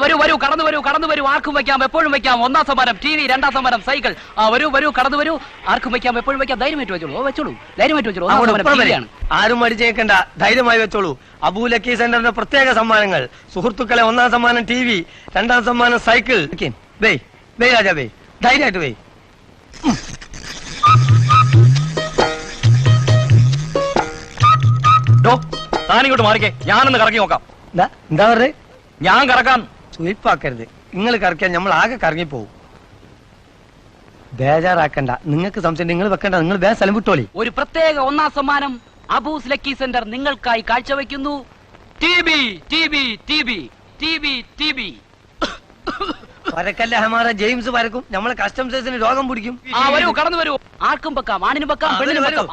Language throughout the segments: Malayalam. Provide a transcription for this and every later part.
വരൂ വരൂ കടന്നു വരൂ ആർക്കും വെക്കാം എപ്പോഴും വെക്കാം. ഒന്നാം സമ്മാനം ടി വി, രണ്ടാം സമ്മാനം സൈക്കിൾ. വരൂ കടന്നു വരൂ, ആർക്കും വെക്കാം എപ്പോഴും വെക്കാം. ധൈര്യമായിട്ട് വെച്ചോളൂ. ആരും മടിച്ചേക്കണ്ട, ധൈര്യമായി വെച്ചോളൂ. അബൂ ലക്കി സെന്ററിന്റെ പ്രത്യേക സമ്മാനങ്ങൾ. സുഹൃത്തുക്കളെ, ഒന്നാം സമ്മാനം ടി വി, രണ്ടാം സമ്മാനം സൈക്കിൾ. രാജാ ധൈര്യമായിട്ട് വേ. താനിങ്ങോട്ട് മാറിക്കേ, ഞാനൊന്ന് കറക്കി നോക്കാം. എന്താ പറഞ്ഞേ? ഞാൻ കറക്കാം. സുയിപ്പാക്കരുത്, നിങ്ങൾ കറക്കിയാൽ നമ്മൾ ആകെ കറങ്ങിപ്പോവും. ബേജാറാക്കണ്ട, നിങ്ങൾക്ക് സംശയം നിങ്ങൾ വെക്കണ്ട, നിങ്ങൾ വേറെ സ്ഥലം വിട്ടോളി. ഒരു പ്രത്യേക ഒന്നാം സമ്മാനം അബൂസ് ലക്കി സെന്റർ നിങ്ങൾക്കായി കാഴ്ചവെക്കുന്നു. T B. വരക്കല്ല ഹമാറ ജെയിംസ് വരക്കും. നമ്മളെ കസ്റ്റംസിന് രോഗം പിടിക്കും. വരൂ കടന്നു വരൂ, ആർക്കും വെക്കാം, ആണിനും വെക്കാം, പെണ്ണിനും വെക്കാം.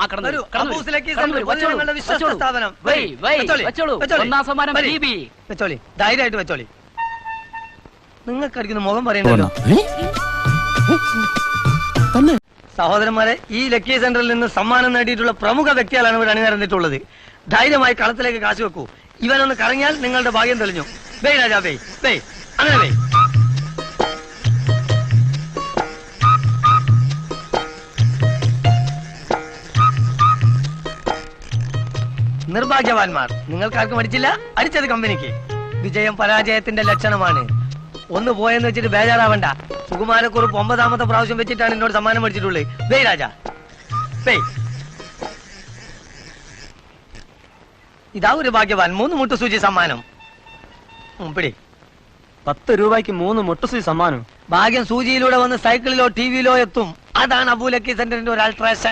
ഒന്നാം സമ്മാനം ടി ബി. വെച്ചോളി, ധൈര്യമായിട്ട് വെച്ചോളി. നിങ്ങൾക്ക് അടിക്കുന്ന മുഖം പറയണ്ടല്ലോ. സഹോദരന്മാരെ, ഈ ലക്കി സെന്ററിൽ നിന്ന് സമ്മാനം നേടിയിട്ടുള്ള പ്രമുഖ വ്യക്തികളാണ് ഇവിടെ അണിനിരന്നിട്ടുള്ളത്. ധൈര്യമായി കളത്തിലേക്ക് കാശ് വെക്കൂ. ഇവനൊന്ന് കറങ്ങിയാൽ നിങ്ങളുടെ ഭാഗ്യം തെളിഞ്ഞു. രാജാ അങ്ങനെ നിർഭാഗ്യവാന്മാർ, നിങ്ങൾക്കാർക്കും അടിച്ചില്ല. അടിച്ചത് കമ്പനിക്ക്. വിജയം പരാജയത്തിന്റെ ലക്ഷണമാണ്. ഒന്ന് പോയെന്ന് വെച്ചിട്ട് ബേജാറാവണ്ട. സുകുമാരക്കുറുപ്പ് 9ാമത്തെ പ്രാവശ്യം വെച്ചിട്ടാണ് എന്നോട് സമ്മാനം മേടിച്ചിട്ടുള്ളത്. രാജാ ഇതാ ഒരു ഭാഗ്യവാൻ. 3 മുട്ടുസൂചി സമ്മാനം. പിടി. 10 രൂപയ്ക്ക് 3 മുട്ടുസൂചി സമ്മാനം. ഭാഗ്യം സൂചിയിലൂടെ വന്ന് സൈക്കിളിലോ ടി വിയിലോ എത്തും. അതാണ് അബൂ ലക്കി സെന്ററിന്റെ ഒരു അൾട്രേഷൻ.